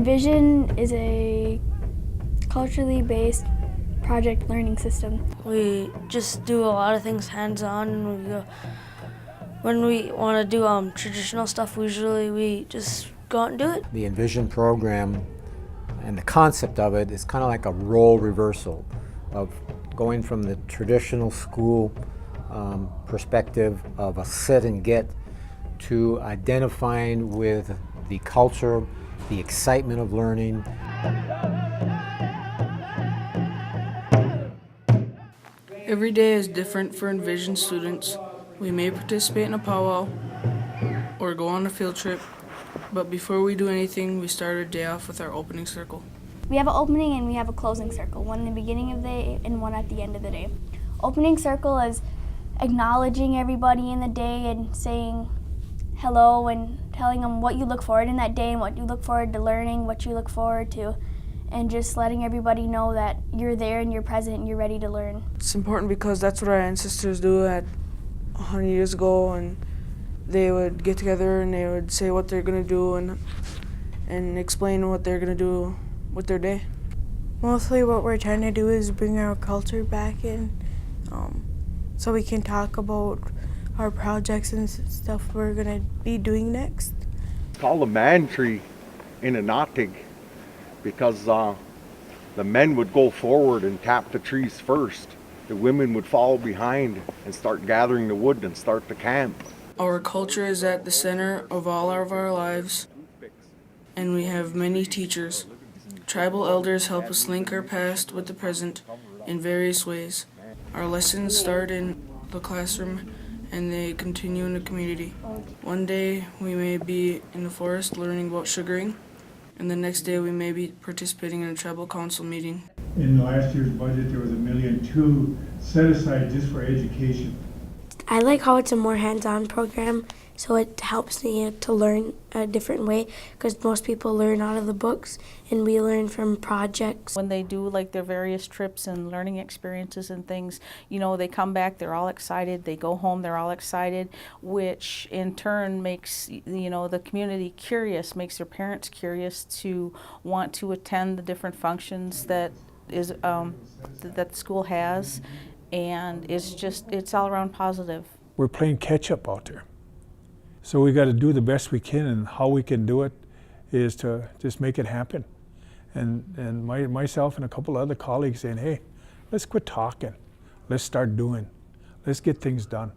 Envision is a culturally based project learning system. We just do a lot of things hands-on. When we want to do traditional stuff, usually we just go out and do it. The Envision program and the concept of it is kind of like a role reversal of going from the traditional school perspective of a sit and get to identifying with the culture, the excitement of learning. Every day is different for Envision students. We may participate in a powwow or go on a field trip, but before we do anything, we start our day off with our opening circle. We have an opening and we have a closing circle, one in the beginning of the day and one at the end of the day. Opening circle is acknowledging everybody in the day and saying hello and telling them what you look forward in that day and what you look forward to learning, what you look forward to, and just letting everybody know that you're there and you're present and you're ready to learn. It's important because that's what our ancestors do at 100 years ago, and they would get together and they would say what they're going to do and explain what they're going to do with their day. Mostly what we're trying to do is bring our culture back in, so we can talk about our projects and stuff we're going to be doing next. It's called a man tree in a knottig because the men would go forward and tap the trees first. The women would follow behind and start gathering the wood and start the camp. Our culture is at the center of all of our lives, and we have many teachers. Tribal elders help us link our past with the present in various ways. Our lessons start in the classroom and they continue in the community. One day we may be in the forest learning about sugaring, and the next day we may be participating in a tribal council meeting. In last year's budget, there was $1.2 million set aside just for education. I like how it's a more hands-on program, so it helps me to learn a different way, because most people learn out of the books and we learn from projects. When they do like their various trips and learning experiences and things, you know, they come back, they're all excited, they go home, they're all excited, which in turn makes, you know, the community curious, makes their parents curious to want to attend the different functions that is that school has, and it's all around positive. We're playing catch up out there. So we got to do the best we can, and how we can do it is to just make it happen. And myself and a couple other colleagues saying, hey, let's quit talking. Let's start doing. Let's get things done.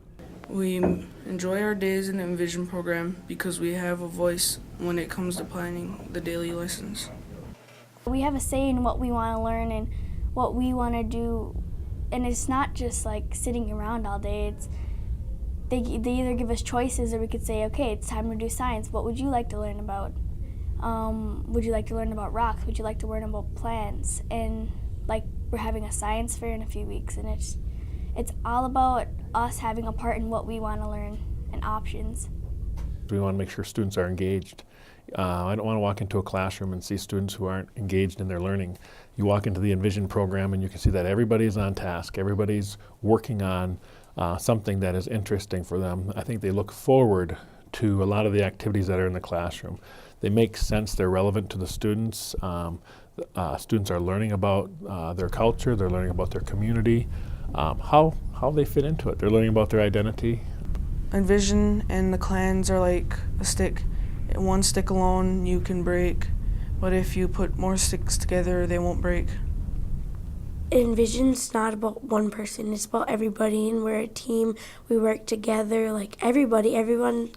We enjoy our days in the Envision program because we have a voice when it comes to planning the daily lessons. We have a say in what we want to learn and what we want to do, and it's not just like sitting around all day. It's they either give us choices, or we could say, okay, it's time to do science. What would you like to learn about? Would you like to learn about rocks? Would you like to learn about plants? And like, we're having a science fair in a few weeks, and it's all about us having a part in what we want to learn and options. We want to make sure students are engaged. I don't want to walk into a classroom and see students who aren't engaged in their learning. You walk into the Envision program and you can see that everybody's on task, everybody's working on something that is interesting for them. I think they look forward to a lot of the activities that are in the classroom. They make sense, they're relevant to the students. Students are learning about their culture, they're learning about their community, how they fit into it. They're learning about their identity. Envision and the clans are like a stick. One stick alone you can break, but if you put more sticks together, they won't break. Envision's not about one person, it's about everybody, and we're a team. We work together, like everybody, everyone's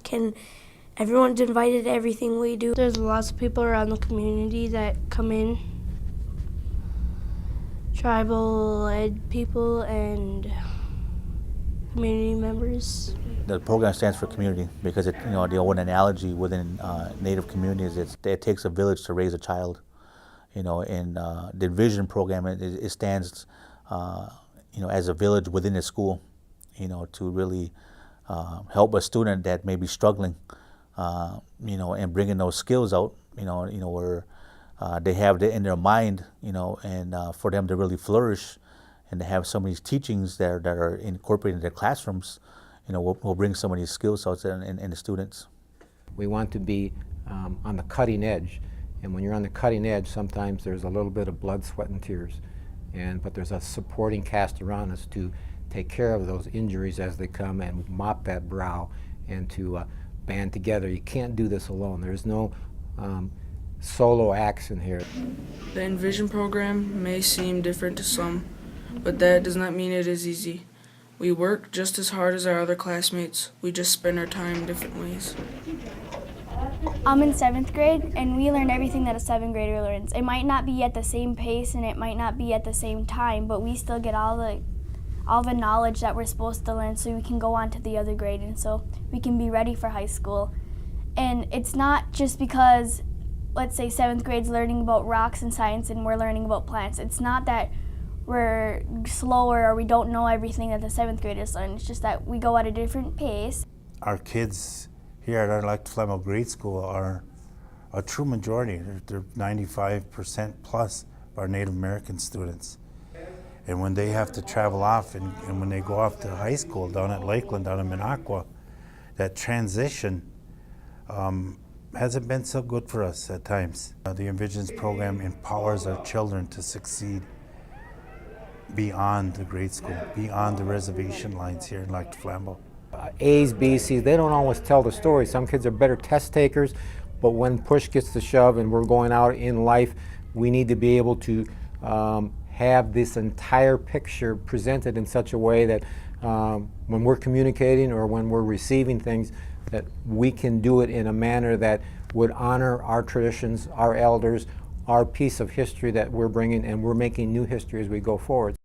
invited to everything we do. There's lots of people around the community that come in. Tribal ed people and community members. The program stands for community because the old analogy within Native communities is it takes a village to raise a child. And the Envision program it stands as a village within the school, to really help a student that may be struggling, and bringing those skills out, where they have it in their mind, and for them to really flourish and to have some of these teachings that are incorporated in their classrooms. We'll bring some of these skills out in the students. We want to be on the cutting edge And when you're on the cutting edge, sometimes there's a little bit of blood, sweat, and tears. But there's a supporting cast around us to take care of those injuries as they come and mop that brow and to band together. You can't do this alone. There's no solo acts in here. The Envision program may seem different to some, but that does not mean it is easy. We work just as hard as our other classmates. We just spend our time different ways. I'm in 7th grade, and we learn everything that a 7th grader learns. It might not be at the same pace, and it might not be at the same time, but we still get all the knowledge that we're supposed to learn so we can go on to the other grade, and so we can be ready for high school. And it's not just because, let's say 7th grade's learning about rocks and science and we're learning about plants. It's not that we're slower or we don't know everything that the 7th graders learn. It's just that we go at a different pace. Our kids here at our Lac du Flambeau grade school are a true majority. They're 95% plus of our Native American students. And when they have to travel off and when they go off to high school down at Lakeland, down in Minocqua, that transition hasn't been so good for us at times. The Envision's program empowers our children to succeed beyond the grade school, beyond the reservation lines here in Lac du Flambeau. A's, B's, C's, they don't always tell the story. Some kids are better test takers, but when push gets to shove and we're going out in life, we need to be able to have this entire picture presented in such a way that when we're communicating or when we're receiving things, that we can do it in a manner that would honor our traditions, our elders, our piece of history that we're bringing, and we're making new history as we go forward.